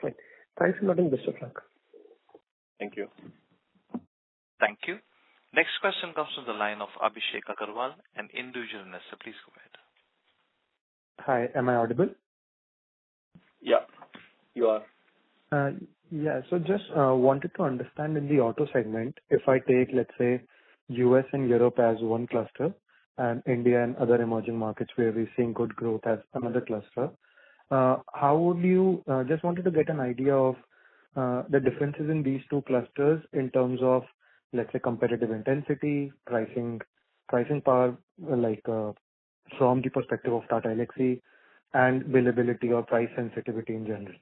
Right. Thanks a lot, and best of luck. Thank you. Thank you. Next question comes from the line of Abhishek Agarwal, an individual investor. Please go ahead. Hi, am I audible? Yeah, you are. Yeah, so just wanted to understand in the auto segment, if I take, let's say, US and Europe as one cluster and India and other emerging markets where we're seeing good growth as another cluster, how would you, just wanted to get an idea of the differences in these two clusters in terms of, let's say, competitive intensity, pricing power, like from the perspective of Tata Elexi, and billability or price sensitivity in general?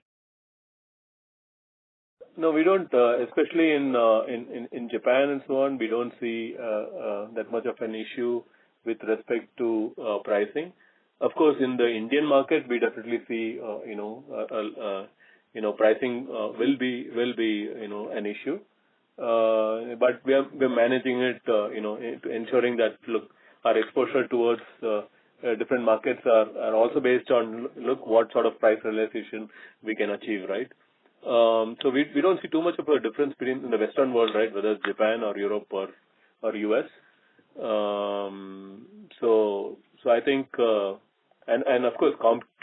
No, we don't, especially in Japan and so on, we don't see that much of an issue with respect to pricing. Of course, in the Indian market, we definitely see, pricing will be an issue. But we're managing it, ensuring that, look, our exposure towards different markets are also based on, what sort of price realization we can achieve, right? So we don't see too much of a difference between in the Western world, right, whether it's Japan or Europe or US. So I think, and of course,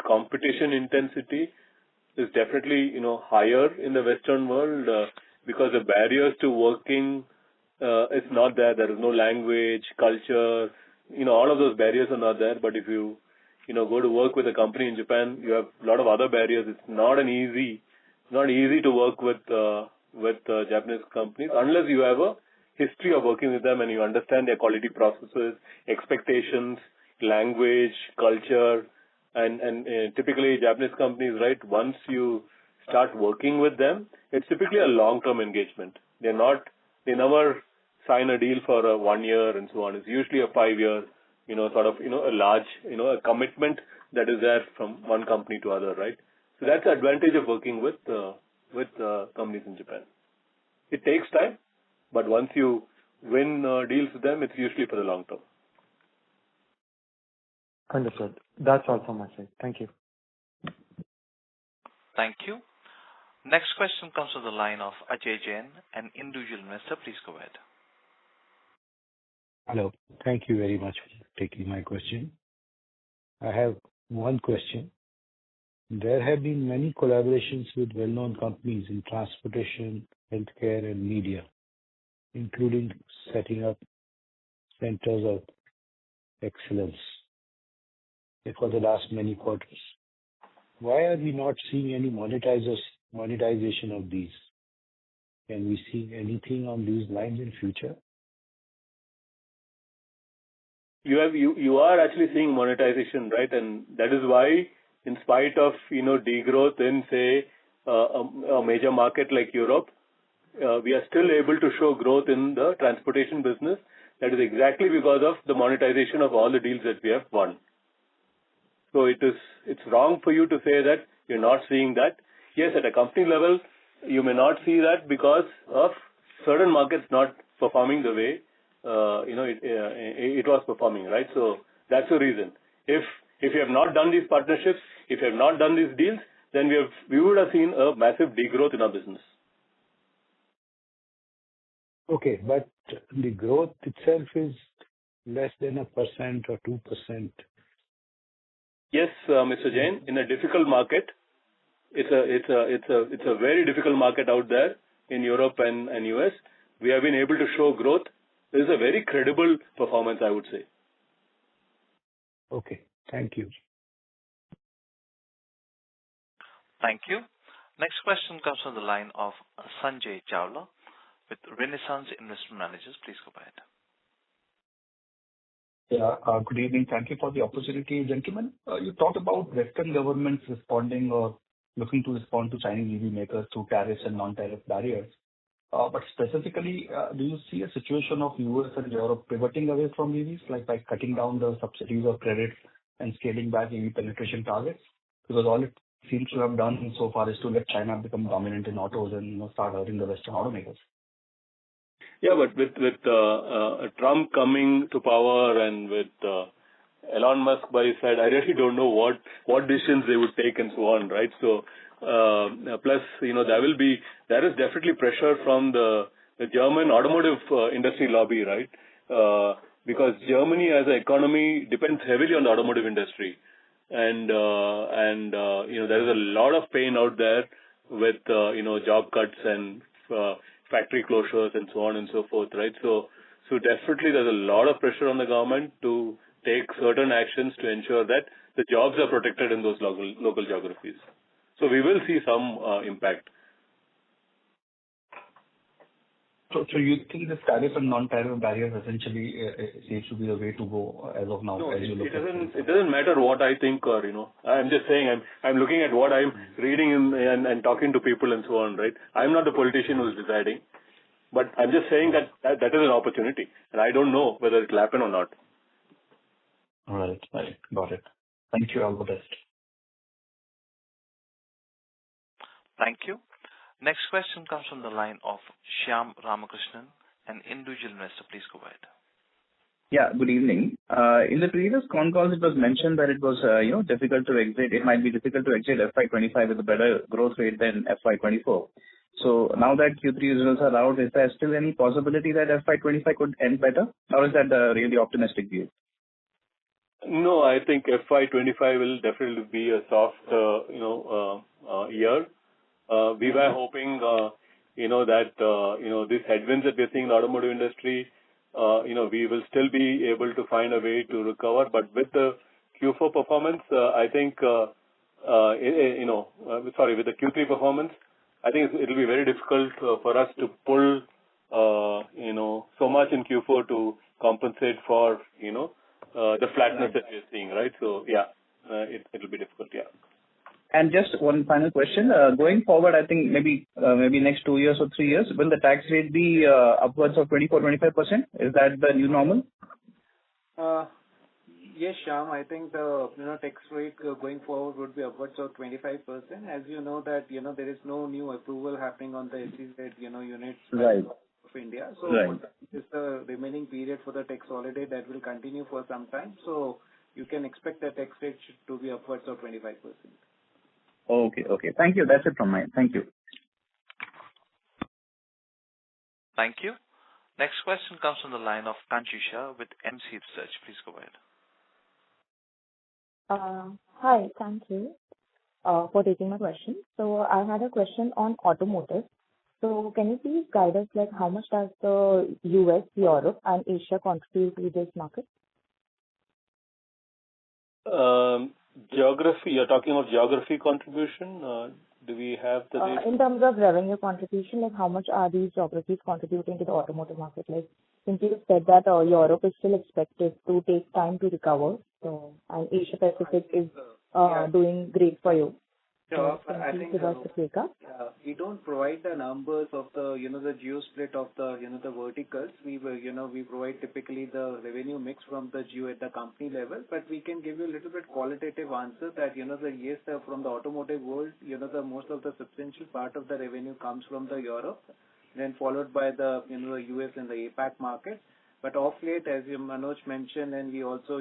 competition intensity is definitely, higher in the Western world because the barriers to working is not there. There is no language, culture, all of those barriers are not there. But if you, go to work with a company in Japan, you have a lot of other barriers. It's not easy to work with Japanese companies unless you have a history of working with them and you understand their quality processes, expectations, language, culture, and typically Japanese companies, right? Once you start working with them, it's typically a long-term engagement. They never sign a deal for 1 year and so on. It's usually a 5-year, a large, a commitment that is there from one company to other, right? So that's the advantage of working with companies in Japan. It takes time, but once you win deals with them, it's usually for the long term. Understood. That's all from my side. Thank you. Thank you. Next question comes from the line of Ajay Jain, an individual investor. Please go ahead. Hello. Thank you very much for taking my question. I have one question. There have been many collaborations with well-known companies in transportation, healthcare, and media, including setting up centers of excellence for the last many quarters. Why are we not seeing any monetization of these? Can we see anything on these lines in future? You are actually seeing monetization, right? And that is why, in spite of degrowth in, say, a major market like Europe, we are still able to show growth in the transportation business. That is exactly because of the monetization of all the deals that we have won. So it's wrong for you to say that you're not seeing that. Yes, at a company level, you may not see that because of certain markets not performing the way it was performing, right? So that's the reason. If you have not done these partnerships, if you have not done these deals, then we would have seen a massive degrowth in our business. Okay, but the growth itself is less than 1% or 2%. Yes, Mr. Jain, in a difficult market, it's a very difficult market out there in Europe and US. We have been able to show growth. This is a very credible performance, I would say. Okay, thank you. Thank you. Next question comes from the line of Sanjay Chawla with Renaissance Investment Managers. Please go ahead. Yeah, good evening. Thank you for the opportunity, gentlemen. You talked about Western governments responding or looking to respond to Chinese EV makers through tariffs and non-tariff barriers. But specifically, do you see a situation of US and Europe pivoting away from EVs, like by cutting down the subsidies or credits and scaling back EV penetration targets? Because all it seems to have done so far is to let China become dominant in autos and start hurting the Western automakers. Yeah, but with Trump coming to power and with Elon Musk by his side, I really don't know what decisions they would take and so on, right? So plus, there is definitely pressure from the German automotive industry lobby, right? Because Germany as an economy depends heavily on the automotive industry. And there is a lot of pain out there with, job cuts and factory closures and so on and so forth, right? So definitely there's a lot of pressure on the government to take certain actions to ensure that the jobs are protected in those local geographies. So we will see some impact. So you think this tariff and non-tariff barriers essentially seems to be the way to go as of now? No, as you look it doesn't matter what I think or, I'm just saying I'm looking at what I'm reading and talking to people and so on, right? I'm not the politician who's deciding, but I'm just saying that is an opportunity, and I don't know whether it will happen or not. All right. Got it. Thank you. All the best. Thank you. Next question comes from the line of Shyam Ramakrishnan, an individual investor. Please go ahead. Yeah, good evening. In the previous con calls, it was mentioned that it was, difficult to exit. It might be difficult to exit FY25 with a better growth rate than FY24. So now that Q3 results are out, is there still any possibility that FY25 could end better, or is that a really optimistic view? No, I think FY25 will definitely be a soft, year. We were hoping, that, these headwinds that we're seeing in the automotive industry, we will still be able to find a way to recover. But with the Q4 performance, I think, with the Q3 performance, I think it'll be very difficult for us to pull, so much in Q4 to compensate for, the flatness that we're seeing, right? So, yeah, it'll be difficult, yeah. And just one final question. Going forward, I think maybe next 2 years or 3 years, will the tax rate be upwards of 24-25%? Is that the new normal? Yes, Shyam. I think the tax rate going forward would be upwards of 25%. As you know that there is no new approval happening on the SEZ units of India. So it's the remaining period for the tax holiday that will continue for some time. So you can expect the tax rate to be upwards of 25%. Okay. Thank you. That's it from mine. Thank you. Thank you. Next question comes from the line of Kanchisha with MC Research. Please go ahead. Hi. Thank you for taking my question. So I had a question on automotive. So can you please guide us, how much does the US, Europe, and Asia contribute to this market? Geography, you're talking of geography contribution? Do we have the data? In terms of revenue contribution, how much are these geographies contributing to the automotive market? Since you said that Europe is still expected to take time to recover, and Asia Pacific is doing great for you. So I think we don't provide the numbers of the the geo split of the the verticals. We provide typically the revenue mix from the geo at the company level, but we can give you a little bit qualitative answer that from the automotive world, the most of the substantial part of the revenue comes from the Europe, then followed by the the US and the APAC market. But of late, as Manoj mentioned, and we also,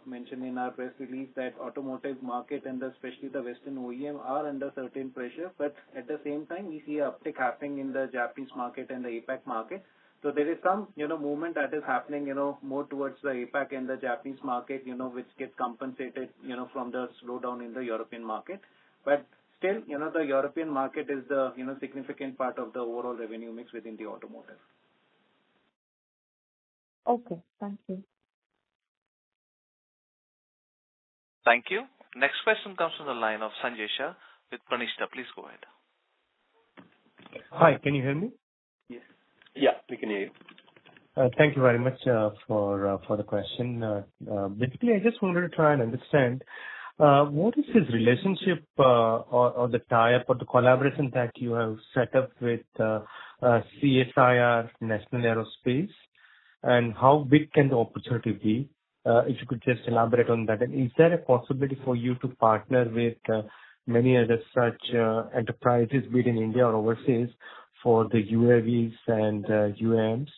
mentioned in our press release that automotive market and especially the Western OEM are under certain pressure. But at the same time, we see an uptick happening in the Japanese market and the APAC market. So there is some, movement that is happening, more towards the APAC and the Japanese market, which gets compensated, from the slowdown in the European market. But still, the European market is the, significant part of the overall revenue mix within the automotive. Okay, thank you. Thank you. Next question comes from the line of Sanjay Shah with Pranishta. Please go ahead. Hi, can you hear me? Yes. Yeah, we can hear you. Thank you very much for the question. Basically, I just wanted to try and understand what is his relationship or the tie-up or the collaboration that you have set up with CSIR National Aerospace, and how big can the opportunity be? If you could just elaborate on that. And is there a possibility for you to partner with many other such enterprises, be it in India or overseas, for the UAVs and UAMs?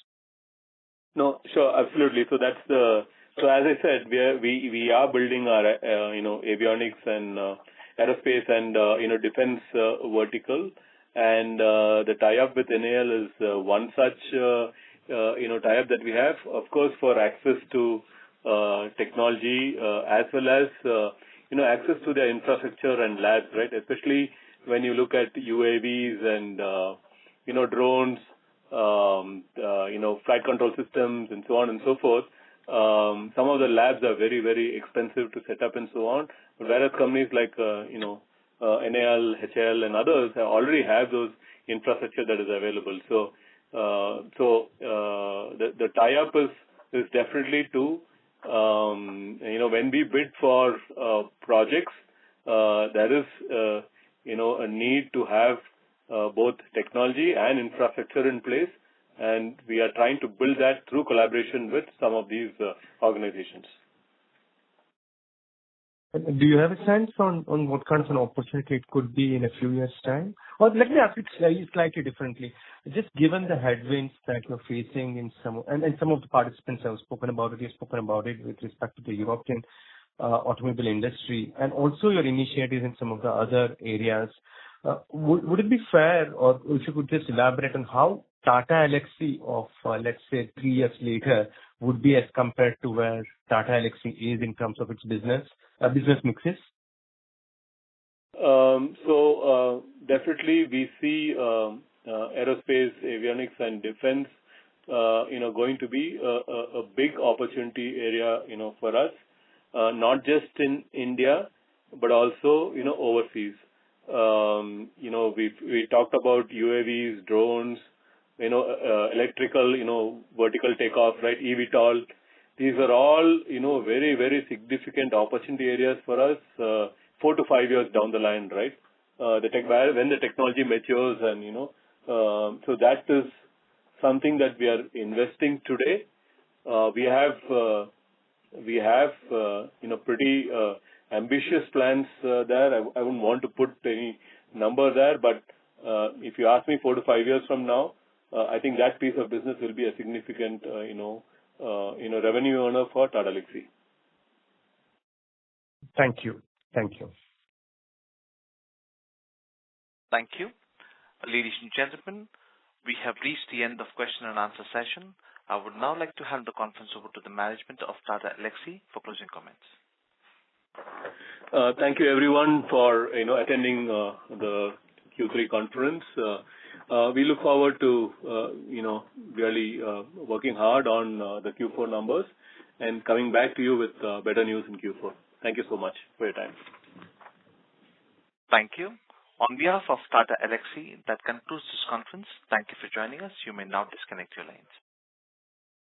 No, sure, absolutely. So as I said, we are building our avionics and aerospace and defense vertical, and the tie-up with NAL is one such tie-up that we have, of course, for access to technology as well as access to their infrastructure and labs, right? Especially when you look at UAVs and drones, flight control systems, and so on and so forth. Some of the labs are very, very expensive to set up and so on. Whereas companies like NAL, HAL, and others already have those infrastructure that is available. So The tie-up is definitely to, when we bid for projects, there is, a need to have both technology and infrastructure in place, and we are trying to build that through collaboration with some of these organizations. Do you have a sense on what kind of an opportunity it could be in a few years' time? Or let me ask it slightly differently. Just given the headwinds that you're facing in some of the participants have spoken about it with respect to the European automobile industry, and also your initiatives in some of the other areas, would it be fair, or if you could just elaborate on how Tata Elexi of, let's say, 3 years later would be as compared to where Tata Elexi is in terms of its business mixes? Definitely we see aerospace, avionics, and defense, going to be a big opportunity area, for us, not just in India, but also, overseas. We talked about UAVs, drones, electrical, vertical takeoff, right, eVTOL. These are all, very, very significant opportunity areas for us 4 to 5 years down the line, right? When the technology matures and, so that is something that we are investing today. We have pretty ambitious plans there. I wouldn't want to put any number there, but if you ask me 4 to 5 years from now, I think that piece of business will be a significant, revenue earner for Tata Elxsi. Thank you. Thank you. Thank you. Ladies and gentlemen, we have reached the end of question and answer session. I would now like to hand the conference over to the management of Tata Elxsi for closing comments. Thank you everyone for, attending the Q3 conference. We look forward to, really working hard on the Q4 numbers and coming back to you with better news in Q4. Thank you so much for your time. Thank you. On behalf of Tata Elxsi, that concludes this conference. Thank you for joining us. You may now disconnect your lines.